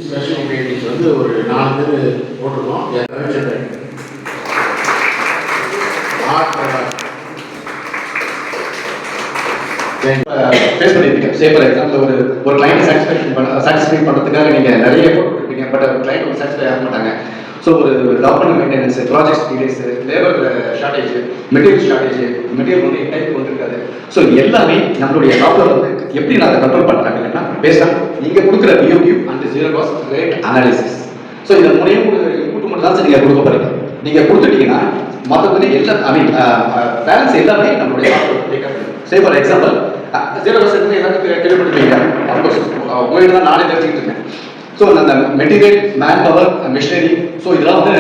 Special ingredients வந்து ஒரு 4 பேர் போட்டிருக்கோம். ரவிச்சந்திரன், ஃபேஸ் பண்ணியிருக்கீங்க. சே ஃபார் எக்ஸாம்பிள் ஒரு கிளைண்ட் சாட்டிஸ்ஃபை பண்ணுறதுக்காக நீங்கள் நிறைய போட்டுருப்பீங்க. பட் ஒரு கிளைண்ட் ஒரு சாட்டிஸ்ஃபை ஆக மாட்டாங்க. ஸோ ஒரு document maintenance, project details, labour shortage, material shortage, material வந்து டைப் வந்துருக்காது. ஸோ எல்லாமே நம்மளுடைய சாஃப்ட்வேர் வந்து எப்படி நான் அதை கண்ட்ரோல் பண்ணுறாங்கன்னா பேஸ்ட் ஆன் நீங்கள் கொடுக்குற BOQ and zero cost rate analysis. So இதை முறையும் ஒரு இன்புட் மட்டும் தான் நீங்கள் கொடுக்க போறீங்க. நீங்கள் கொடுத்துட்டீங்கன்னா மற்றபடி எல்லா பேலன்ஸ் எல்லாமே நம்மளுடைய software. Say for example zero cost எல்லாத்துக்கும் கேள்விப்பட்டிருக்கீங்க. அப்கோர்ஸ் உங்கள்கிட்ட தான் நானே தெரிஞ்சுக்கிட்டு இருக்கேன். ஸோ அந்த material, man power, machinery, so இதெல்லாம் வந்து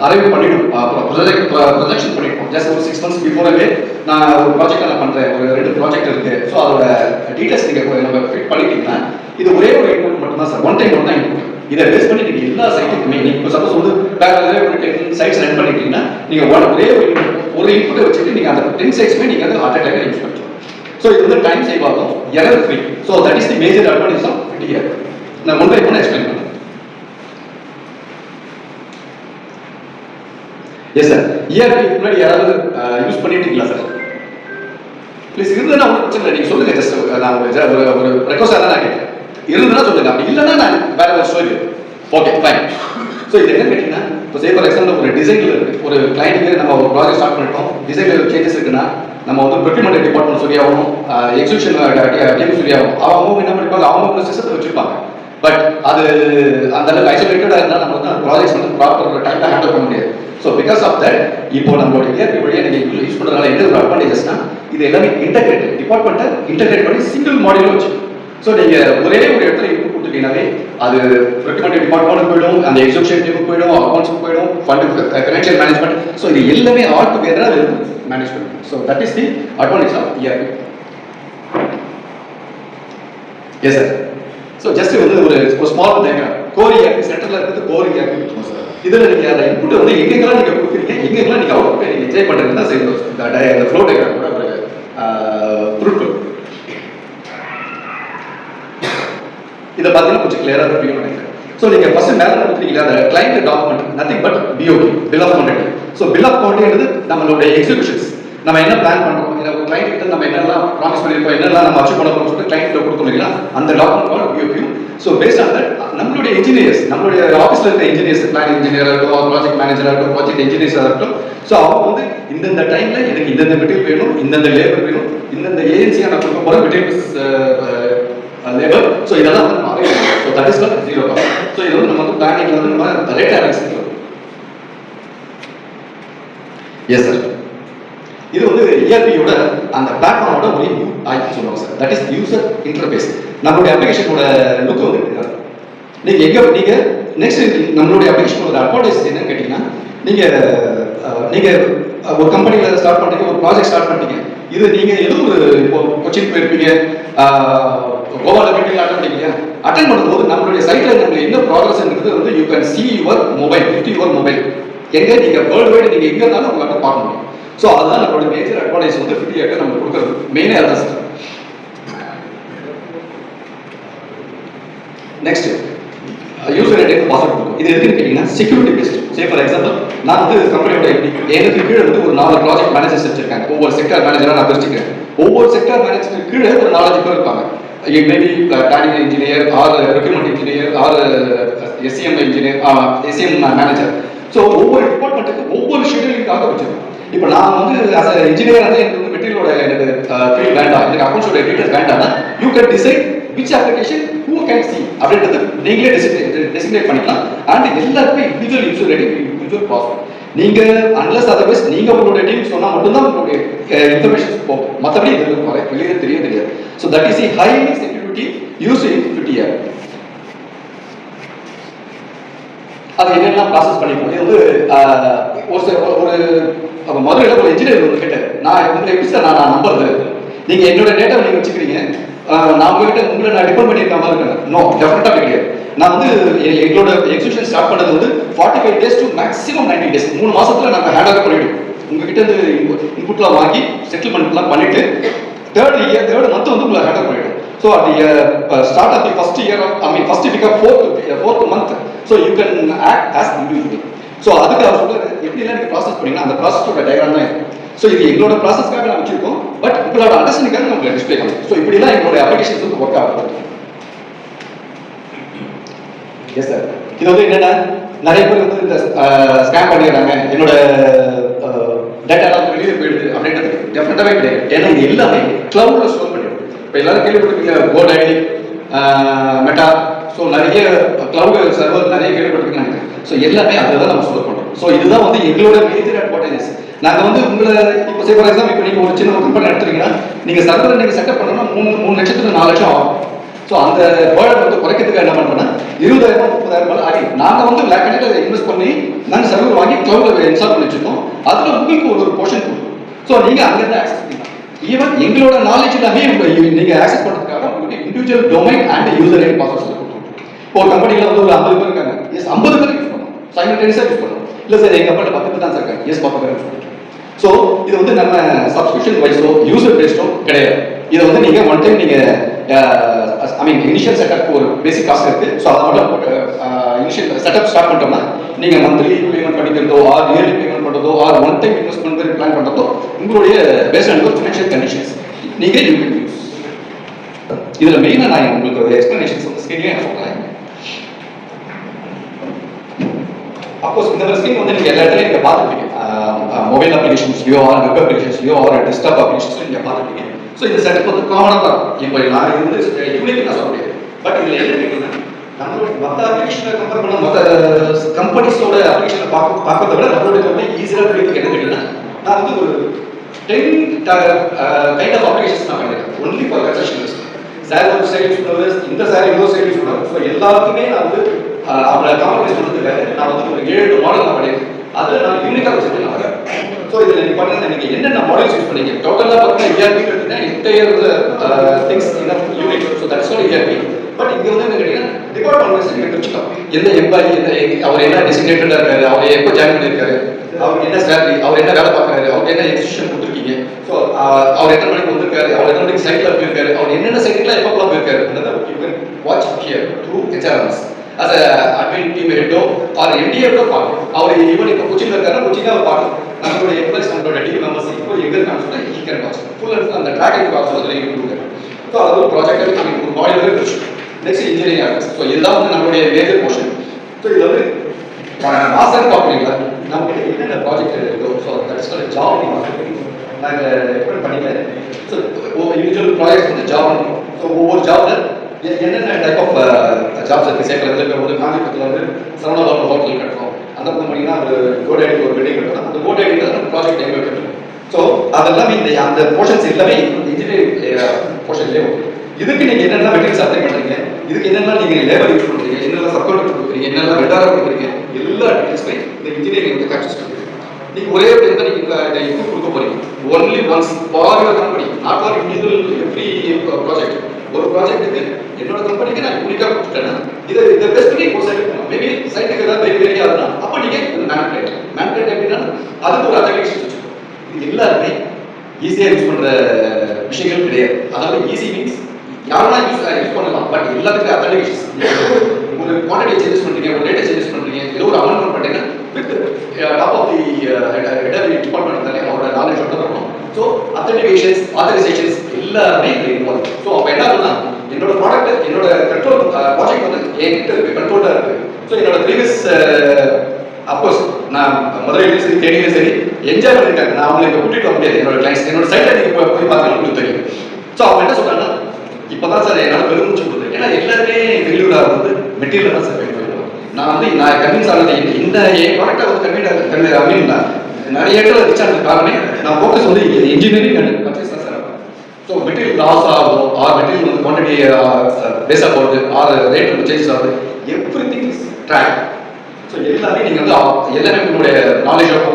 அரைவ் பண்ணிவிடும், ப்ரொஜெக்ஷன் பண்ணியிருக்கோம். ஜஸ்ட் ஒரு 6 months பிஃபோரவே நான் ஒரு ப்ராஜெக்ட் நான் பண்ணுறேன், ஒரு 2 ப்ராஜெக்ட் இருக்குது. ஸோ அதோட டீட்டெயில்ஸ் நீங்கள் நம்ம ஃபிட் பண்ணிட்டீங்கன்னா இது ஒரே ஒரு இன்புட் மட்டும் தான் சார், ஒன் டைம் மட்டும் தான் இன்புட். இதை பேஸ் பண்ணி நீங்கள் எல்லா சைட்டுக்குமே நீங்கள் சப்போஸ் வந்து பேரலே ஒரு 10 sites ரன் பண்ணிட்டீங்கன்னா நீங்கள் ஒரே ஒரு இன்புட்டை வச்சுட்டு நீங்கள் அந்த 10 sitesமே நீங்கள் வந்து அட் அ டைம் யூஸ் பண்ணிக்கலாம். ஸோ இது வந்து டைம் சேவ் ஆகும், error free. So that is the major advantage of FTTR. நான் ஒன் பை ஒன் எக்ஸ்பிளைன் பண்ணுறேன். எஸ் சார், ERP முன்னாடி யாராவது யூஸ் பண்ணிட்டு இருக்கீங்களா சார்? ப்ளீஸ் இருந்ததுன்னா ஒன்றும் பிரச்சனை இல்லை, நீங்கள் சொல்லுங்கள். ஜஸ்ட் நான் ஒரு ரெக்வஸ்டாக தான் நான் கேட்குறேன். இருந்ததுன்னா சொல்லுங்கள், அப்படி இல்லைன்னா நான் வேற ஒரு ஸ்டோரி. Okay fine. ஸோ இது என்ன கேட்டிங்கன்னா, இப்போ சே ஃபார் எக்ஸாம்பிள் ஒரு டிசைனில் இருக்குது, ஒரு கிளைண்ட்டுக்கு நம்ம ஒரு ப்ராஜெக்ட் ஸ்டார்ட் பண்ணிட்டோம். டிசைனில் சேஞ்சஸ் இருக்குன்னா நம்ம வந்து ப்ரொக்யூர்மெண்ட் டிபார்ட்மெண்ட் சொல்லியாகும், எக்ஸிகியூஷன் டீம் சொல்லியாகும். அவங்க என்ன பண்ணிப்பாங்க, அவங்க சிஸ்டத்தை வச்சுருப்பாங்க. பட் அது அந்த அளவுக்கு ஐசோலேட்டடாக இருந்தால் நம்ம வந்து அந்த ப்ராஜெக்ட்ஸ் வந்து ப்ராப்பர் டைமில் ஹேண்டில் பண்ண முடியாது. ஸோ பிகாஸ் ஆஃப் தட் இப்போ நம்மளோட ERP வழியாக நீங்கள் யூஸ் பண்ணுறதுனால என்ன ஒரு அட்வான்டேஜஸ்னா, இது எல்லாமே இன்டெகிரேட் டிபார்ட்மெண்ட்டை இன்டெகிரேட் பண்ணி சிங்கிள் மாடியூல் வச்சு. ஸோ நீங்கள் ஒரே ஒரு இடத்துல இன்புட் கொடுத்துட்டீங்கன்னாவே அது ப்ரொக்யூர்மெண்ட் டிபார்ட்மெண்ட் போயிடும், அந்த எக்ஸிகியூஷன் டீமுக்கு போயிடும், அக்கௌண்ட்ஸுக்கு போயிடும், ஃபண்ட் ஃபைனான்ஷியல் மேனேஜ்மெண்ட். ஸோ இது எல்லாமே ஆல் டுகெதராக அது மேனேஜ் பண்ணும். So that is the advantage of ERP. Yes sir. So just வந்து ஒரு ஸ்மால் டயக்ராம். கோர் ERP சென்டரில் இருக்கிறது கோர் ERP. இதில் நீங்கள் அந்த இன்புட்டை வந்து எங்கெங்கெல்லாம் நீங்கள் கொடுக்குறீங்க, எங்கெங்கெல்லாம் நீங்கள் அவுட்புட்டை நீங்கள் என்ஜாய் பண்ணுறீங்கன்னா சரி, அந்த ஃப்ளோ டயக்ராம் கூட ஒரு பொருட்கள். இதை பார்த்தீங்கன்னா கொஞ்சம் கிளியராக இருப்பீங்கன்னு நினைக்கிறேன். ஸோ நீங்கள் ஃபர்ஸ்ட் மேலே கொடுத்துருக்கீங்க அந்த client document, nothing but BOQ, bill of quantity. So bill of quantity நம்மளுடைய எக்ஸிகியூஷன்ஸ், நம்ம என்ன பிளான் பண்ணுறோம், ஒரு கிளைண்ட் கிட்ட நம்ம என்னெல்லாம் ப்ராமிஸ் பண்ணியிருக்கோம், என்னெல்லாம் நம்ம அச்சீவ் பண்ண போகிறோம் சொல்லிட்டு கிளைண்ட் கொடுக்கணும் இல்லைங்களா, அந்த document BOQ. So based on that நம்மளுடைய இன்ஜினியர்ஸ், நம்மளுடைய ஆஃபீஸில் இருக்க இன்ஜினியர்ஸ், பிளான் இன்ஜினியராக இருக்கட்டும், ப்ராஜெக்ட் மேனேஜராக இருக்கட்டும், ப்ராஜெக்ட் இன்ஜினியர்ஸாக இருக்கட்டும், ஸோ அவங்க வந்து இந்தந்த டைமில் எனக்கு இந்தந்த மெட்டீரியல் வேணும், இந்தந்த லேபர் வேணும், இந்தந்த ஏஜென்சியாக நான் கொடுக்க போகிற மெட்டீரியல்ஸ் லேபர். ஸோ இதெல்லாம் வந்து மாறி. So that is not zero cost. So இது வந்து நம்ம வந்து பிளானிங்ல வந்து நம்ம ரேட் அனாலிசிஸ் பண்ணுறோம். Yes sir. இது வந்து ERP-யோட அந்த பிளாட்ஃபார்மோட ஒரு ஆய்வு சொல்லுவாங்க sir. That is user interface. நம்மளுடைய அப்ளிகேஷனோட லுக் வந்து நீங்கள் நெக்ஸ்ட் நம்மளுடைய அப்ளிகேஷனோட அட்வான்டேஜ் என்னன்னு கேட்டிங்கன்னா, நீங்கள் ஒரு கம்பெனியில் ஸ்டார்ட் பண்ணுறீங்க, ஒரு ப்ராஜெக்ட் ஸ்டார்ட் பண்ணுறீங்க. இது நீங்கள் ஏதோ ஒரு இப்போ கொச்சின் போயிருப்பீங்க, கோவாவில் மீட்டிங் அட்டன் பண்ணிக்கலையா, அட்டன் பண்ணும்போது நம்மளுடைய சைட்டில் நம்மளுக்கு என்ன ப்ராக்ரஸ்ன்றது வந்து you can see your mobile, with your mobile. எங்கே நீங்கள் வேர்ல்டு வைடு நீங்கள் எங்கே இருந்தாலும் உங்களால் பார்க்க முடியும். ஸோ அதுதான் நம்மளோட மேஜர் அட்வான்டேஜ் வந்து FTTR நம்ம கொடுக்குறது மெயினாக அதான் sir. Next user ID password கொடுக்கும். இது எதுக்குன்னு கேட்டிங்கன்னா security based. Say for example நான் வந்து கம்பெனியோட எனக்கு கீழே வந்து ஒரு 4 ப்ராஜெக்ட் மேனேஜர்ஸ் வச்சிருக்காங்க. ஒவ்வொரு செக்டர் மேனேஜராக நான் பிரிச்சுக்கிறேன். ஒவ்வொரு செக்டர் மேனேஜருக்கு கீழே ஒரு 4-5 பேர் இருப்பாங்க. Maybe planning engineer, or recruitment engineer, or SCM engineer, SCM manager. So ஒவ்வொரு டிபார்ட்மெண்ட்டுக்கு ஒவ்வொரு ஷெடியூலிங்காக வச்சிருக்கோம். இப்போ நான் வந்து அஸ் அ இன்ஜினியர் வந்து எனக்கு வந்து மெட்டீரியலோட எனக்கு ஃபீல்ட் வேண்டாம், எனக்கு அக்கௌண்ட்ஸோட டீட்டெயில்ஸ் வேண்டாம்னா you can decide which application who can see அப்படின்றது நீங்களே டெசிக்னேட் பண்ணிக்கலாம். அண்ட் எல்லாருக்குமே individual user ID, individual password. நீங்கள் அன்லஸ் அதர்வைஸ் நீங்கள் உங்களுடைய டீம் சொன்னால் மட்டும்தான் உங்களுடைய இன்ஃபர்மேஷன்ஸ் போகும். மற்றபடி இது வெளியே தெரியாது. So that is highly security use in FTTR. அது என்னெல்லாம் ப்ராசஸ் பண்ணிப்போம். இது வந்து ஒரு மதுரையில் ஒரு இன்ஜினியர் வந்து கேட்டார், நான் உங்களை எப்படி சார் நான் நம்புறது, நீங்கள் என்னோட டேட்டாவை நீங்கள் வச்சுக்கிறீங்க, நான் உங்களை நான் டிபெண்ட் பண்ணியிருக்க மாதிரி இருக்கேன். நோ, டெஃபினட்டாக கிடையாது. நான் வந்து எங்களோட எக்ஸிகியூஷன் ஸ்டார்ட் பண்ணது வந்து 45 days to மேக்ஸிமம் 90 days, 3 மாசத்துல நாங்கள் ஹேண்ட் ஓவர் பண்ணிவிடுவோம். உங்ககிட்ட இருந்து இன்புட்லாம் வாங்கி செட்டில்மெண்ட்லாம் பண்ணிட்டு தேர்ட் மந்த் வந்து உங்களை ஹேண்ட் ஓவர் பண்ணிவிடும். So at the start of the first year of, I mean first week of fourth month, so you can act as individual. So அதுக்கு அவர் சொல்றாரு எப்படிலாம் நீங்க ப்ராசஸ் பண்ணீங்கன்னா அந்த ப்ராசஸோட டயக்ராம் தான் இது. ஸோ இது எங்களோட ப்ராசஸ்க்காக நான் வச்சிருக்கோம், பட் உங்களோட அண்டர்ஸ்டாண்டிங்காக நம்ம டிஸ்பிளே பண்ணலாம். ஸோ இப்படிலாம் எங்களோட அப்ளிகேஷன்ஸ் வந்து ஒர்க் ஆகும். எஸ் சார், இது வந்து என்னன்னா நிறைய பேர் வந்து இந்த ஸ்கேம் பண்ணிடுறாங்க, என்னோட டேட்டாலாம் வெளியே போயிடுது அப்படின்றது டெஃபினட்டாகவே கிடையாது. ஏன்னா இது எல்லாமே கிளவுட்ல ஸ்டோர் பண்ணிடுது. இப்போ எல்லாரும் கேள்விப்பட்டிருக்கீங்க GoDaddy, மெட்டா, ஸோ நிறைய கிளவுட் சர்வர் நிறைய கேள்விப்பட்டிருக்கீங்கன்னு நினைக்கிறேன். ஸோ எல்லாமே அதில் தான் நம்ம ஸ்டோர் பண்ணுறோம். ஸோ இதுதான் வந்து எங்களோட மேஜர் அட்வான்டேஜஸ். நாங்கள் வந்து உங்களை இப்போ சே ஃபார் எக்ஸாம்பிள் இப்போ நீங்கள் ஒரு சின்ன ஒரு கம்பெனி எடுத்துட்டீங்கன்னா நீங்கள் சர்வர் நீங்கள் செட்டப் பண்ணணும்னா 3 லட்சத்துக்கு 4 லட்சம் ஆகும். ஸோ அந்த பேர்டை வந்து குறைக்கிறதுக்கு என்ன பண்ணுறோன்னா 20,000 30,000 ஆகி நாங்கள் வந்து லேக் இன்வெஸ்ட் பண்ணி நாங்கள் சர்வர் வாங்கி கிளவுடில் இன்ஸ்டால் பண்ணி வச்சுருக்கோம். அதில் உங்களுக்கு ஒரு போர்ஷன் கொடுக்கும். ஸோ நீங்கள் அங்கேருந்து ஆக்சஸ் பண்ணலாம். ஈவன் எங்களோட நாலேஜ் எல்லாமே நீங்கள் ஆக்சஸ் பண்ணுறதுக்காக உங்களுக்கு individual domain and user name password கொடுத்துருக்கோம். இப்போ ஒரு கம்பெனியில் வந்து ஒரு 50 பேர் இருக்காங்க, எஸ் 50 பேர் யூஸ் பண்ணணும், சைமல்டேனியஸாக யூஸ் பண்ணணும். இல்லை சார் எங்கள் கம்பெனியில் 10 பேர் தான் சார் இருக்காங்க, எஸ் 10 பேர் யூஸ் பண்ணுறோம். ஸோ இது வந்து நம்ம சப்ஸ்கிரிப்ஷன் வைஸோ யூசர் பேஸ்டோ கிடையாது. இதை வந்து நீங்கள் ஒன் டைம் நீங்கள் ஐ மீன் இனிஷியல் செட்டப் ஒரு பேசிக் காஸ்ட் இருக்குது. ஸோ அதை மட்டும் போட்டு இனிஷியல் செட்டப் ஸ்டார்ட் பண்ணிட்டோம்னா நீங்கள் மந்த்லி பேமெண்ட் பண்ணிக்கிறதோ ஆர் இயர்லி பேமெண்ட் பண்ணுறதோ or one time investment plan பண்ணுறதோ உங்களுடைய based on your financial conditions நீங்கள் யூ கேன் யூஸ். இதில் மெயினாக நான் உங்களுக்கு ஒரு எக்ஸ்பிளனேஷன்ஸ் வந்து ஸ்கிரீன்லேயே நான் சொல்கிறேன். அப்கோர்ஸ் இந்த ஸ்கிரீன் வந்து நீங்கள் எல்லா இடத்துலையும் நீங்கள் பார்த்துருப்பீங்க. மொபைல் அப்ளிகேஷன்ஸ்லையோ ஆர் வெப் அப்ளிகேஷன்ஸ்லையோ ஆர் டெஸ்க்டாப் அப்ளிகேஷன்ஸ்லையோ நீங்கள் பார்த்துருப்பீங்க. ஸோ இந்த செட்டப் வந்து காமனாக தான் இப்போ நான் இது வந்து யூனிக் நான் சொல்ல முடியாது. பட் இதில் என்ன கேட்டீங்கன்னா நம்மளோட மற்ற அப்ளிகேஷனை கம்பேர் பண்ண மற்ற கம்பெனிஸோட அப்ளிகேஷனை பார்க்கறத விட நம்மளோட கம்பெனி ஈஸியாக கிடைக்கிறதுக்கு என்ன கேட்டீங்கன்னா நான் வந்து ஒரு 10 கைண்ட் ஆஃப் அப்ளிகேஷன்ஸ் நான் பண்ணிடுறேன் ஒன்லி ஃபார் கன்ஸ்ட்ரக்ஷன். சார் ஒரு சைட் யூஸ் பண்ணுறது, இந்த சார் இன்னொரு சைட் யூஸ் பண்ணுறாங்க. ஸோ எல்லாத்துக்குமே நான் வந்து அவங்கள காம்ப்ரமைஸ் பண்ணுறதுக்காக நான் வந்து ஒரு 7 மாடல் நான் பண்ணியிருக்கேன். அதில் நான் யூனிக்காக வச்சுருக்கேன். ஸோ இதில் நீங்கள் பண்ணுறது நீங்கள் என்னென்ன மாடல்ஸ் யூஸ் பண்ணீங்க டோட்டலாக பார்த்தீங்கன்னா ERP பார்த்தீங்கன்னா entire things in unit. So that's not ERP. But இங்கே வந்து என்ன கேட்டீங்கன்னா டிபார்ட்மெண்ட் நீங்கள் வச்சுக்கலாம். எந்த எம்ப்ளாயி அவர் என்ன டெசிக்னேட்டடாக இருக்காரு, அவர் எப்போ ஜாயின் பண்ணியிருக்காரு, அவருக்கு என்ன சேலரி, அவர் என்ன வேலை பார்க்குறாரு, அவருக்கு என்ன இன்ஸ்டியூஷன் கொடுத்துருக்கீங்க, ஸோ அவர் எத்தனை மணிக்கு வந்திருக்காரு, அவர் எத்தனை மணிக்கு சைட்டில் போயிருக்காரு, அவர் என்னென்ன சைட்டுக்குலாம் எப்போ போயிருக்காரு watch here through HRMS. as a admin team head or MD head பார்க்கணும். அவர் ஈவன் இப்போ கொச்சின்ல இருக்காருன்னா கொச்சின்ல அவர் பார்க்கணும். நம்மளோட எம்ப்ளாயிஸ் நம்மளோட டீம் மெம்பர்ஸ் இப்போ எங்க இருக்காங்க சொன்னா he can watch full அந்த ட்ராக்கிங் ப்ராசஸ் அதுல இருக்கு. ஸோ அது ஒரு ப்ராஜெக்ட் ஒரு மாடியூலர் இருக்கு. Next engineering arts. ஸோ இதுதான் வந்து நம்மளுடைய மேஜர் போர்ஷன். ஸோ இது வந்து மாஸ்டர் பார்க்குறீங்களா நம்ம என்னென்ன ப்ராஜெக்ட் இருக்கோ so that's called job master. நாங்கள் எக்ஸ்பிளைன் பண்ணிக்கிறேன். ஸோ இண்டிவிஜுவல் ப்ராஜெக்ட் வந்து ஜாப் பண்ணுறோம். ஸோ ஒவ்வொரு ஜாப்ல என்னென்ன டைப் ஆஃப் ஜாப்ஸ் இருக்குது சேலத்தில் இப்போ வந்து காஞ்சிபுரத்தில் வந்து சரவணபவன் ஹோட்டல் கட்டுறோம். அந்த பக்கம் பண்ணிங்கன்னா ஒரு GoDaddy ஒரு பில்டிங் கட்டுறோம். அந்த GoDaddy தான் ப்ராஜெக்ட் எங்கே கட்டுறோம். ஸோ அதெல்லாமே இந்த அந்த போர்ஷன்ஸ் எல்லாமே இன்ஜினியரிங் போர்ஷன்லேயே வரும். இதுக்கு நீங்கள் என்னென்ன மெட்டீரியல்ஸ் அப்ளை பண்ணுறீங்க, இதுக்கு என்னென்ன நீங்கள் லேபர் யூஸ் பண்ணுறீங்க, என்னென்ன சப்கோண்டர் கொடுக்குறீங்க, என்னென்ன வெண்டாராக கொடுக்குறீங்க, எல்லா டீட்டெயில்ஸுமே இந்த இன்ஜினியரிங் வந்து கேப்சர் பண்ணுறீங்க. நீங்கள் ஒரே ஒரு தான் நீங்கள் இந்த இன்புட் கொடுக்க போகிறீங்க. Only once for your company, not for individual every project. ஒரு ப்ராஜெக்ட்டுக்கு என்னோட கம்பெனிக்கு நான் யூனிக்காக கொடுத்துட்டேன்னா இதை பெஸ்ட் பண்ணி ஒரு சைட் பண்ணலாம். மேபி சைட்டுக்கு ஏதாவது வெரி ஆகுதுன்னா அப்போ நீங்கள் மேனுபுலேட் அப்படின்னா அதுக்கு ஒரு அப்ளிகேஷன் வச்சுக்கணும். இது எல்லாருமே ஈஸியாக யூஸ் பண்ணுற விஷயங்கள் கிடையாது. அதாவது ஈஸி மீன்ஸ் யாரெல்லாம் யூஸ் பண்ணலாம். பட் எல்லாத்துக்கும் அப்ளிகேஷன்ஸ் ஒரு குவான்டிட்டி சேஞ்சஸ் பண்ணுறீங்க, ஒரு டேட்டா சேஞ்சஸ் பண்ணுறீங்க, ஏதோ ஒரு அமெண்ட்மெண்ட் பண்ணுறீங்கன்னா with top of the department தானே அவரோட நாலேஜ் மட்டும் வரணும். ஸோ அத்தன்டிகேஷன்ஸ் ஆத்தரைசேஷன்ஸ் எல்லாமே இன்வால்வ். ஸோ அப்போ என்ன ஆகுதுன்னா என்னோட ப்ராடக்ட் என்னோட கண்ட்ரோல் ப்ராஜெக்ட் வந்து என்கிட்ட இருக்கு, கண்ட்ரோலாக இருக்கு. ஸோ என்னோட ப்ரீவியஸ் அப்கோர்ஸ் நான் மதுரையிலும் சரி தேனியிலும் சரி என்ஜாய் பண்ணியிருக்காங்க. நான் அவங்களை இப்போ கூட்டிகிட்டு வர முடியாது. என்னோட கிளைண்ட்ஸ் என்னோட சைட்டில் நீங்கள் போய் பார்த்தீங்கன்னா உங்களுக்கு தெரியும். ஸோ அவங்க என்ன சொல்கிறாங்கன்னா இப்போ தான் சார் என்னால் பெருமிச்சு கொடுத்து ஏன்னா எல்லாருமே டெலிவரி ஆகுது மெட்டீரியல் தான் சார் கன்வீன். நான் வந்து நான் கன்வின்ஸ் ஆனது இந்த என் ப்ராடக்டை வந்து கன்வீன் அப்படின்னா நிறைய இடத்துல ரீச் ஆனது காரணமே நான் ஃபோக்கஸ் வந்து இன்ஜினியரிங் அண்ட் பர்ச்சேஸ் தான் சார். ஸோ மெட்டீரியல் லாஸ் ஆகுதோ ஆர் மெட்டீரியல் வந்து குவான்டிட்டி பேஸாக போகுது ஆர் ரேட் வந்து சேஞ்ச் ஆகுது everything is track. So எல்லாமே நீங்கள் வந்து எல்லாமே உங்களுடைய நாலேஜாக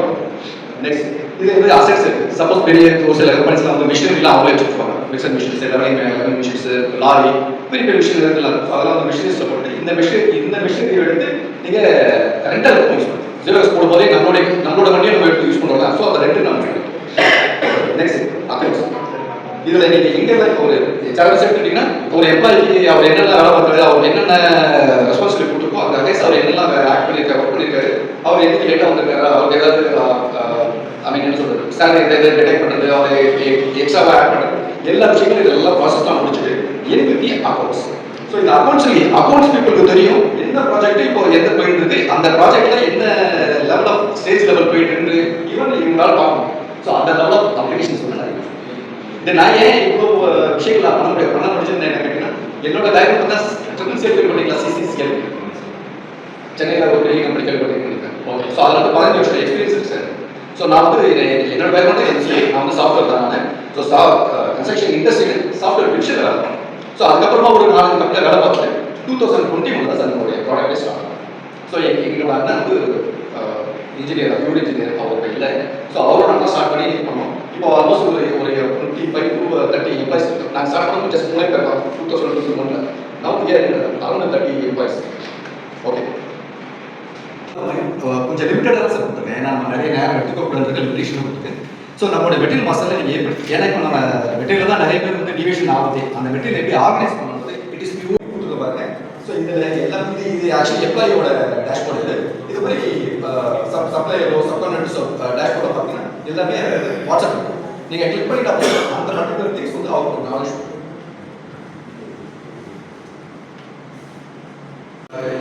நெக்ஸ்ட் இது வந்து அசெட்ஸ் இருக்குது. சப்போஸ் பெரிய ஒரு சில கம்பெனிஸ்லாம் வந்து மிஷினரிலாம் அவங்களே வச்சுருப்பாங்க. Mixer machines levelling machines lorry பெரிய பெரிய மிஷின் இருக்கலாம். அதெல்லாம் வந்து மிஷின்ஸில் போட்டு இந்த மிஷினரி எடுத்து நீங்கள் ரெண்டல் யூஸ் பண்ணுங்க. ஜீரோஸ் போடும்போதே நம்மளோட வண்டியை நம்ம எடுத்து யூஸ் பண்ணுறோம். ஸோ அதை ரெண்டு நம்ம நெக்ஸ்ட் அக்கௌண்ட்ஸ். இதுல நீங்க எங்கெல்லாம் இப்போ ஒரு சார்ஜ் எடுத்துட்டீங்கன்னா ஒரு எம்ப்ளாய்க்கு அவர் என்னென்ன வேலை பார்த்தாரு, அவர் என்னென்ன ரெஸ்பான்சிபிலிட்டி கொடுத்துருக்கோ அந்த வகைஸ் அவர் என்னெல்லாம் ஆக்ட் பண்ணியிருக்காரு, ஒர்க் பண்ணியிருக்காரு, அவர் எதுக்கு லேட்டாக வந்திருக்காரு, அவருக்கு ஏதாவது ஐ மீன் என்ன சொல்றது ஸ்டாண்டர்ட் எதாவது டிடெக்ட் பண்ணுறது, அவர் எக்ஸ்ட்ராவாக ஆட் பண்ணுறது, எல்லா விஷயங்களும் இதெல்லாம் ப்ராசஸ்லாம் முடிச்சுட்டு எனக்கு அக்கௌண்ட்ஸ். ஸோ இந்த அக்கௌண்ட்ஸ் பீப்புளுக்கு தெரியும் எந்த ப்ராஜெக்ட் இப்போ எந்த போயிட்டு இருக்கு, அந்த ப்ராஜெக்ட்ல என்ன லெவல் ஆஃப் ஸ்டேஜ் லெவல் போயிட்டு இருக்கு, ஈவன் இவங்களால பார்க்கணும். ஸோ அந்த லெவல் ஆஃப் அப்ளிகேஷன்ஸ் வந்து நிறைய இது நான் ஏன் இவ்வளோ விஷயங்கள் நான் பண்ண முடிச்சுன்னு என்ன கேட்டீங்கன்னா, என்னோட டைரக்ட் பார்த்தா ட்ரிபிள் சி கேள்விப்பட்டீங்களா, சிசிசிஎல் சென்னையில் ஒரு பெரிய கம்பெனி கேள்விப்பட்டீங்க. ஓகே, ஸோ அதில் வந்து 15 வருஷம் எக்ஸ்பீரியன்ஸ் இருக்கு சார். ஸோ நான் வந்து என்னோட பேக்ரவுண்ட் எம்சிஏ, நான் வந்து சாஃப்ட்வேர் தான். ஸோ கன்ஸ்ட்ரக்ஷன் இண்டஸ்ட்ரியில் சாஃப்ட்வேர் டிவிஷன் வேலை பண்ணேன். ஸோ அதுக்கப்புறமா ஒரு 4 கம்பெனியில் வேலை பார்த்துட்டு 2021 தான் சார் நம்மளுடைய ப்ராடக்டே ஸ்டார்ட் ஆகும். ஸோ எங்களோட அண்ணன் வந்து இன்ஜினியர், ஃபியூல் இன்ஜினியர் அவர் இல்லை. ஸோ அவரோட நாங்கள் ஸ்டார்ட் பண்ணி பண்ணோம். இப்போ ஆல்மோஸ்ட் ஒரு 25 to 30 எம்ப்ளாய்ஸ் இருக்கு. நாங்கள் ஸ்டார்ட் பண்ண ஜஸ்ட் 3 பேர் தான் 2021. நான் அரௌண்ட் 30 எம்ப்ளாய்ஸ். ஓகே, கொஞ்சம் லிமிட்டடாக சார் கொடுத்துருக்கேன். ஏன்னா நம்ம நிறைய நேரம் எடுத்துக்கக்கூடாது லிமிடேஷன் கொடுத்துருக்கேன். ஸோ நம்மளோட மெட்டீரியல் மாஸ்டரில் நீங்கள் ஏன்னா இப்போ நம்ம மெட்டீரியல் தான் நிறைய பேர் வந்து டிவிஷன் ஆகுது. அந்த மெட்டீரியல் எப்படி ஆர்கனைஸ் பண்ணுறது இட் இஸ் பியூர் கொடுத்துருக்க பாருங்க. ஸோ இதில் எல்லாமே இது ஆக்சுவலி எம்ப்ளாயோட டேஷ்போர்டு. இது மாதிரி சப்ளையரோ சப்கான்ட்ராக்டர்ஸோ டேஷ்போர்டை பார்த்தீங்கன்னா எல்லாமே வாட்ஸ்அப் இருக்கும். நீங்கள் கிளிக் பண்ணிட்டா அந்த பர்டிகுலர் திங்ஸ் வந்து அவருக்கு நாலேஜ்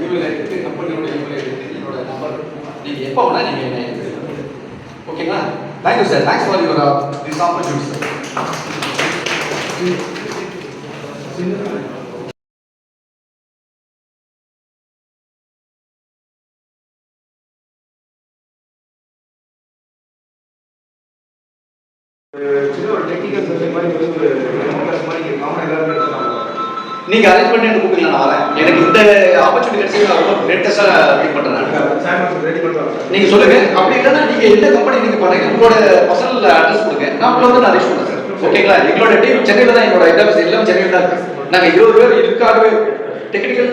இமெயில் ஐடி கம்பெனியோட இமெயில் ஐடி என்னோட நம்பர் நீங்கள் எப்போ வேணால் நீங்கள் என்ன ஓகேங்களா. Thank you sir, thanks for your this opportunity sir. சின்ன ஒரு டெக்னிக்கல் சப்ஜெக்ட் மாதிரி ஒரு டெமோ கிளாஸ் மாதிரி காமன் எல்லாருமே நீங்க அரேஞ்ச் பண்ணி எனக்கு கூப்பிடுங்க, நான் வரேன். எனக்கு இந்த ஆப்பர்ச்சுனிட்டி கிடைச்சி நான் ரொம்ப லேட்டஸ்டா வெயிட் பண்றேன். ரெடி பண்ணுறாங்க. நீங்க சொல்லுங்க. அப்படி இல்லைன்னா நீங்க எந்த கம்பெனி நீங்க பண்ணுங்க, உங்களோட பர்சனல் அட்ரஸ் கொடுங்க, நான் உங்களை வந்து நான் அரேஞ்ச் பண்றேன் சார். ஓகேங்களா. எங்களோட டீம் சென்னையில தான், எங்களோட இன்டர்வியூஸ் எல்லாம் சென்னையில் தான் இருக்கு. நாங்க 20 பேர் இதுக்காகவே டெக்னிக்கல்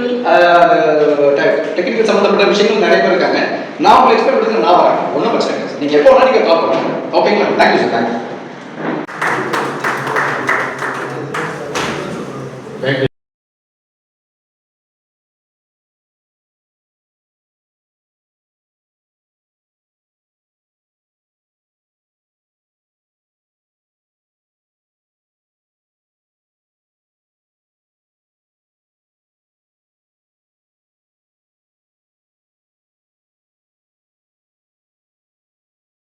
சம்பந்தப்பட்ட விஷயங்கள் நிறைய பேர் இருக்காங்க. நான் உங்களை எக்ஸ்பெக்ட் பண்ணுறதுக்கு நான் வரேன், ஒன்றும் பிரச்சனை இல்லை. நீங்க எப்போ வேணா நீங்க கால் பண்ணுங்க. ஓகேங்களா. Thank you sir, thank you.